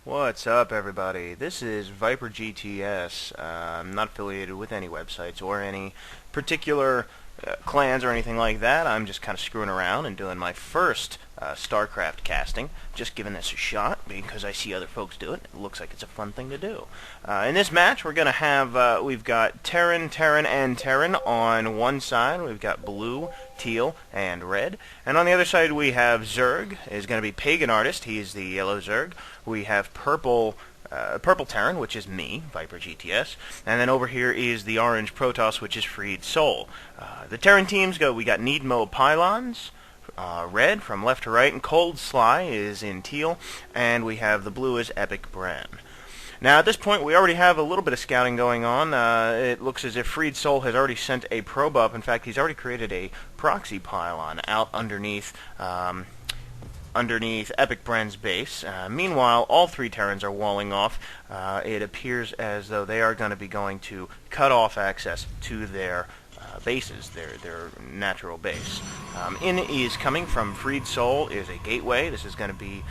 What's up, everybody? This is Viper GTS. I'm not affiliated with any websites or any particular clans or anything like that. I'm just kind of screwing around and doing my first StarCraft casting. Just giving this a shot because I see other folks do it. It looks like it's a fun thing to do. In this match, we're going to have, we've got Terran, and Terran on one side. We've got blue, teal, and red. And on the other side, we have Zerg, is going to be PaganArtist. He is the yellow Zerg. We have purple Terran, which is me, Viper GTS, and then over here is the orange Protoss, which is xFreedSoulx. The Terran teams go, we got Needmo Pylons, red from left to right, and Cold Sly is in teal, and we have the blue is Epic Bran. Now, at this point, we already have a little bit of scouting going on. It looks as if xFreedSoulx has already sent a probe up. In fact, he's already created a proxy pylon out underneath Epic Bran's base. Meanwhile, all three Terrans are walling off. It appears as though they are going to be going to cut off access to their bases, their natural base. In is coming from xFreedSoulx is a gateway. This is going to be,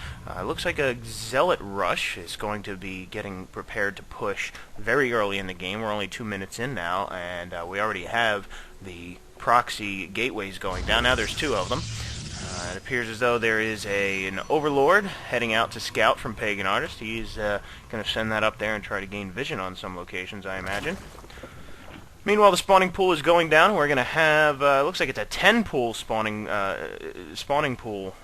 looks like a zealot rush is going to be getting prepared to push very early in the game. We're only 2 minutes in now, and we already have the proxy gateways going down. Now there's two of them. It appears as though there is an overlord heading out to scout from PaganArtist. He's going to send that up there and try to gain vision on some locations, I imagine. Meanwhile, the spawning pool is going down. We're going to have, looks like it's a 10-pool spawning pool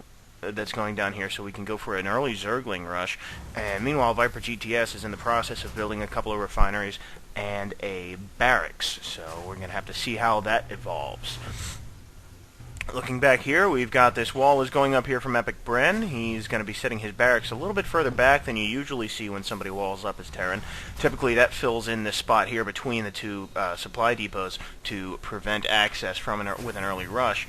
that's going down here, so we can go for an early Zergling rush. And meanwhile, Viper GTS is in the process of building a couple of refineries and a barracks. So we're going to have to see how that evolves. Looking back here, we've got this wall is going up here from Epic Bren. He's going to be setting his barracks a little bit further back than you usually see when somebody walls up as Terran. Typically, that fills in this spot here between the two supply depots to prevent access from with an early rush.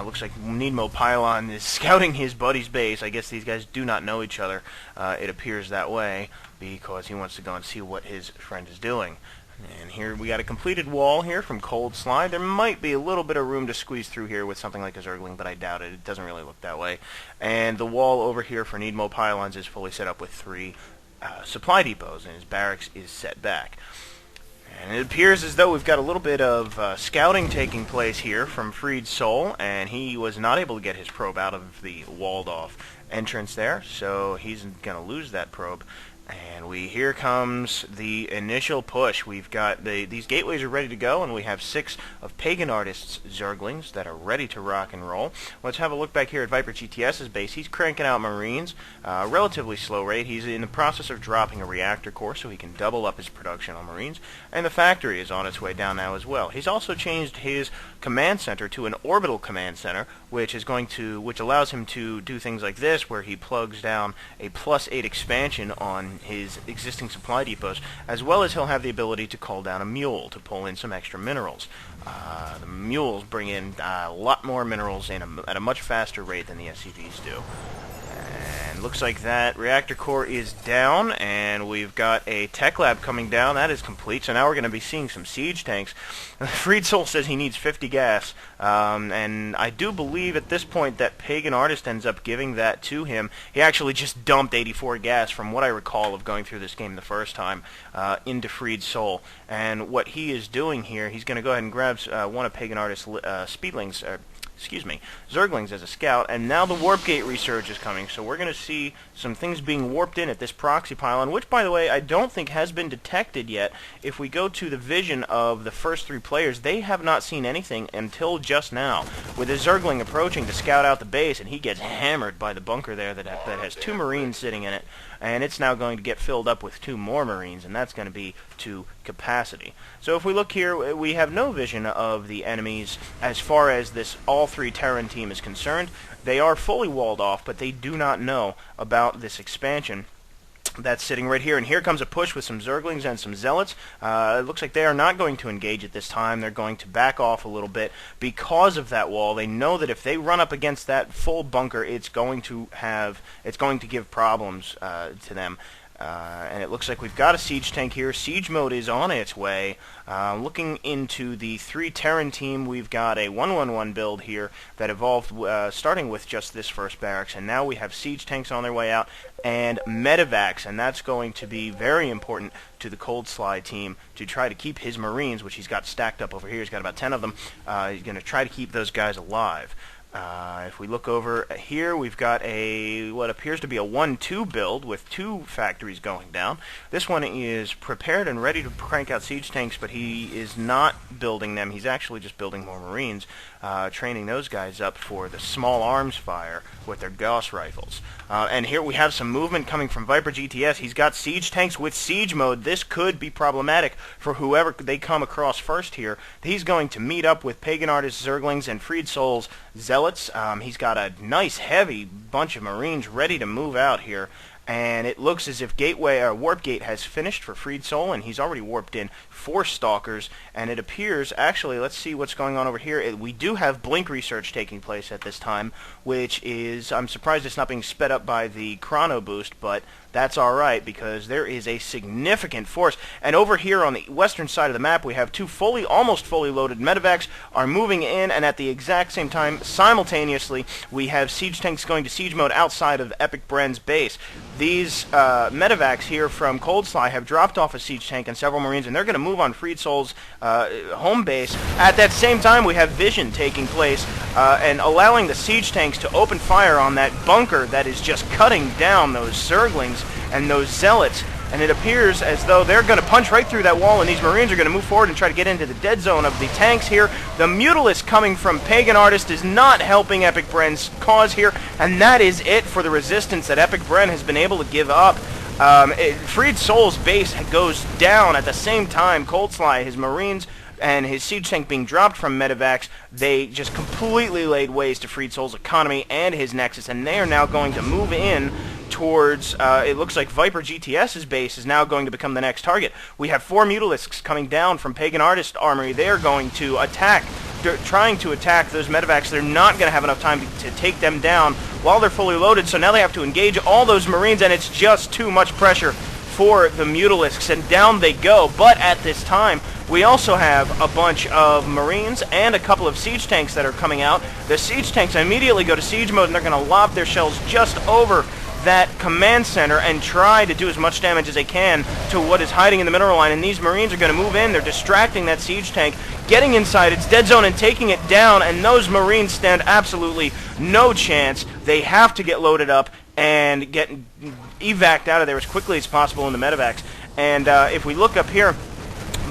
Looks like Needmo Pylon is scouting his buddy's base. I guess these guys do not know each other. It appears that way because he wants to go and see what his friend is doing. And here we got a completed wall here from Cold Slide. There might be a little bit of room to squeeze through here with something like a Zergling, but I doubt it. It doesn't really look that way. And the wall over here for Needmo Pylons is fully set up with 3 supply depots, and his barracks is set back. And it appears as though we've got a little bit of scouting taking place here from xFreedSoulx, and he was not able to get his probe out of the walled-off entrance there, so he's going to lose that probe. And here comes the initial push. We've got these gateways are ready to go, and we have 6 of PaganArtist's Zerglings that are ready to rock and roll. Let's have a look back here at Viper GTS's base. He's cranking out Marines, relatively slow rate. He's in the process of dropping a reactor core so he can double up his production on Marines, and the factory is on its way down now as well. He's also changed his command center to an orbital command center, which allows him to do things like this, where he plugs down a +8 expansion on his existing supply depots, as well as he'll have the ability to call down a mule to pull in some extra minerals. The mules bring in a lot more minerals at a much faster rate than the SCVs do. And looks like that reactor core is down, and we've got a tech lab coming down. That is complete, so now we're going to be seeing some siege tanks. xFreedSoulx says he needs 50 gas, and I do believe at this point that PaganArtist ends up giving that to him. He actually just dumped 84 gas, from what I recall of going through this game the first time, into xFreedSoulx. And what he is doing here, he's going to go ahead and grab one of PaganArtist's speedlings, Zerglings as a scout, and now the warp gate resurge is coming, so we're going to see some things being warped in at this proxy pylon, which, by the way, I don't think has been detected yet. If we go to the vision of the first 3 players, they have not seen anything until just now, with a Zergling approaching to scout out the base, and he gets hammered by the bunker there that has 2 Marines sitting in it, and it's now going to get filled up with 2 more Marines, and that's going to be to capacity. So if we look here, we have no vision of the enemies as far as this all 3 Terran team is concerned. They are fully walled off, but they do not know about this expansion that's sitting right here. And here comes a push with some Zerglings and some Zealots. It looks like they are not going to engage at this time. They're going to back off a little bit because of that wall. They know that if they run up against that full bunker, it's going to give problems to them. And it looks like we've got a siege tank here. Siege mode is on its way. Looking into the 3 Terran team, we've got a 1-1-1 build here that evolved starting with just this first barracks, and now we have siege tanks on their way out and medevacs, and that's going to be very important to the Cold Slide team to try to keep his Marines, which he's got stacked up over here. He's got about 10 of them. He's going to try to keep those guys alive. If we look over here, we've got what appears to be a 1-2 build with 2 factories going down. This one is prepared and ready to crank out siege tanks, but he is not building them. He's actually just building more Marines, training those guys up for the small arms fire with their Gauss rifles. And here we have some movement coming from Viper GTS. He's got siege tanks with siege mode. This could be problematic for whoever they come across first here. He's going to meet up with PaganArtist Zerglings and xFreedSoulx Zealots. He's got a nice heavy bunch of Marines ready to move out here. And it looks as if Warp Gate has finished for xFreedSoulx, and he's already warped in 4 Stalkers, and it appears, actually, let's see what's going on over here. We do have blink research taking place at this time, which is, I'm surprised it's not being sped up by the chrono boost, but that's alright, because there is a significant force. And over here on the western side of the map, we have 2 almost fully loaded medevacs are moving in, and at the exact same time, simultaneously, we have siege tanks going to siege mode outside of Epic Bren's base. These medevacs here from Cold Slide have dropped off a siege tank and several Marines, and they're going to move on xFreedSoulx's home base. At that same time, we have vision taking place and allowing the siege tanks to open fire on that bunker that is just cutting down those Zerglings and those Zealots. And it appears as though they're going to punch right through that wall, and these Marines are going to move forward and try to get into the dead zone of the tanks here. The Mutalisk coming from PaganArtist is not helping Epic Bren's cause here, and that is it for the resistance that Epic Bren has been able to give up. xFreedSoulx's base goes down at the same time. Cold Slide, his Marines, and his siege tank being dropped from medevacs, they just completely laid waste to xFreedSoulx's economy and his Nexus, and they are now going to move in towards, it looks like Viper GTS's base is now going to become the next target. We have 4 Mutalisks coming down from PaganArtist Armory. They're going to attack, trying to attack those medevacs. They're not going to have enough time to take them down while they're fully loaded, so now they have to engage all those Marines, and it's just too much pressure for the Mutalisks, and down they go. But at this time, we also have a bunch of Marines and a couple of siege tanks that are coming out. The siege tanks immediately go to siege mode, and they're going to lob their shells just over that command center and try to do as much damage as they can to what is hiding in the mineral line. And these Marines are going to move in. They're distracting that siege tank, getting inside its dead zone and taking it down, and those Marines stand absolutely no chance. They have to get loaded up and get evac'd out of there as quickly as possible in the medevacs. And if we look up here,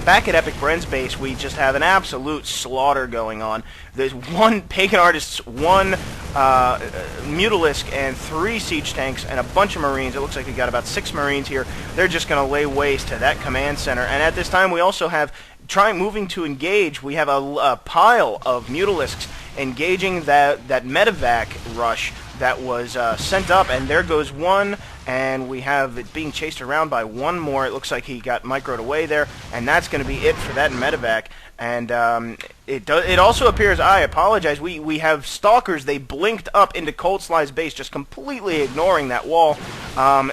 back at Epic Bren's base, we just have an absolute slaughter going on. There's 1 PaganArtist's, 1 Mutalisk, and 3 siege tanks, and a bunch of Marines. It looks like we got about 6 Marines here. They're just going to lay waste to that command center. And at this time, we also have, moving to engage, we have a pile of Mutalisks engaging that medevac rush that was sent up, and there goes 1, and we have it being chased around by 1 more. It looks like he got microed away there, and that's going to be it for that medevac. And it also appears, I apologize, we have Stalkers. They blinked up into Cold Slide's base, just completely ignoring that wall.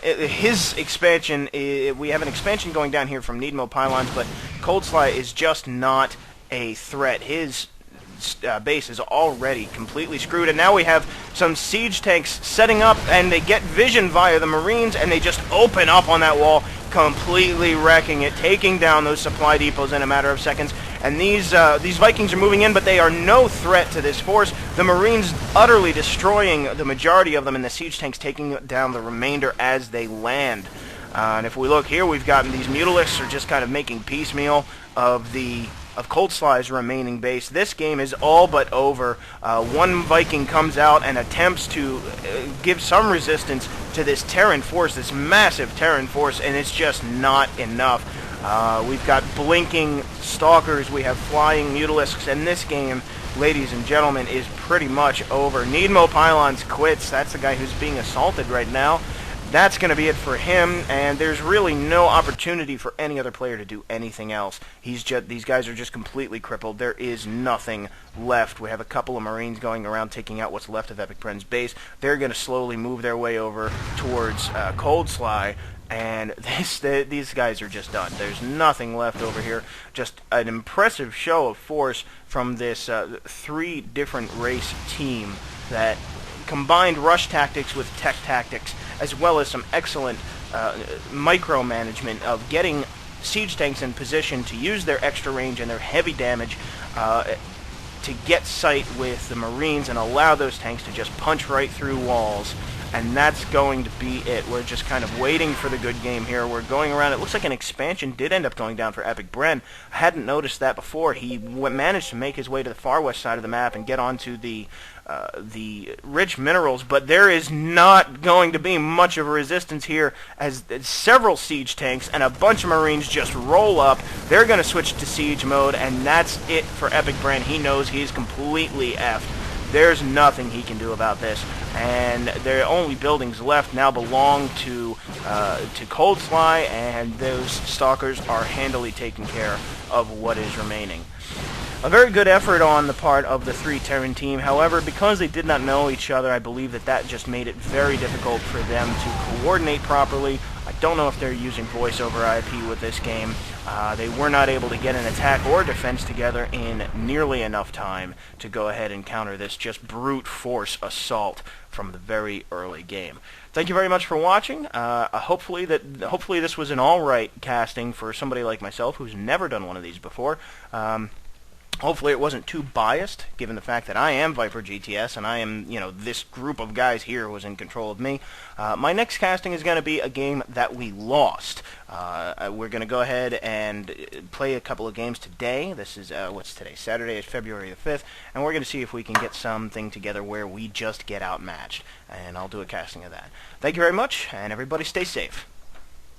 His expansion, we have an expansion going down here from Needmill Pylons, but Cold Slide is just not a threat. His base is already completely screwed, and now we have some siege tanks setting up, and they get vision via the Marines, and they just open up on that wall, completely wrecking it, taking down those supply depots in a matter of seconds. And these Vikings are moving in, but they are no threat to this force. The Marines utterly destroying the majority of them, and the siege tanks taking down the remainder as they land. And if we look here, we've gotten these Mutalisks are just kind of making piecemeal of Cold Slide's remaining base. This game is all but over. 1 Viking comes out and attempts to give some resistance to this Terran force, this massive Terran force, and it's just not enough. We've got blinking Stalkers, we have flying Mutalisks, and this game, ladies and gentlemen, is pretty much over. Needmo Pylons quits. That's the guy who's being assaulted right now. that's going to be it for him, and there's really no opportunity for any other player to do anything else. These guys are just completely crippled. There is nothing left. We have a couple of Marines going around taking out what's left of Epic Bren's base. They're going to slowly move their way over towards Coldsley, and these guys are just done. There's nothing left over here. Just an impressive show of force from this 3 different race team that combined rush tactics with tech tactics, as well as some excellent micromanagement of getting siege tanks in position to use their extra range and their heavy damage to get sight with the Marines and allow those tanks to just punch right through walls. And that's going to be it. We're just kind of waiting for the good game here. We're going around. It looks like an expansion did end up going down for Epic Bren. I hadn't noticed that before. He managed to make his way to the far west side of the map and get onto the rich minerals, but there is not going to be much of a resistance here as several siege tanks and a bunch of Marines just roll up. They're going to switch to siege mode, and that's it for Epic Bren. He knows he's completely effed. There's nothing he can do about this, and the only buildings left now belong to Coldsley, and those stalkers are handily taking care of what is remaining. A very good effort on the part of the 3 Terran team. However, because they did not know each other, I believe that just made it very difficult for them to coordinate properly. I don't know if they're using voice over IP with this game. They were not able to get an attack or defense together in nearly enough time to go ahead and counter this just brute force assault from the very early game. Thank you very much for watching. Hopefully this was an alright casting for somebody like myself who's never done one of these before. Hopefully it wasn't too biased, given the fact that I am Viper GTS, and I am, this group of guys here was in control of me. My next casting is going to be a game that we lost. We're going to go ahead and play a couple of games today. This is, what's today? Saturday is February the 5th, and we're going to see if we can get something together where we just get outmatched, and I'll do a casting of that. Thank you very much, and everybody stay safe.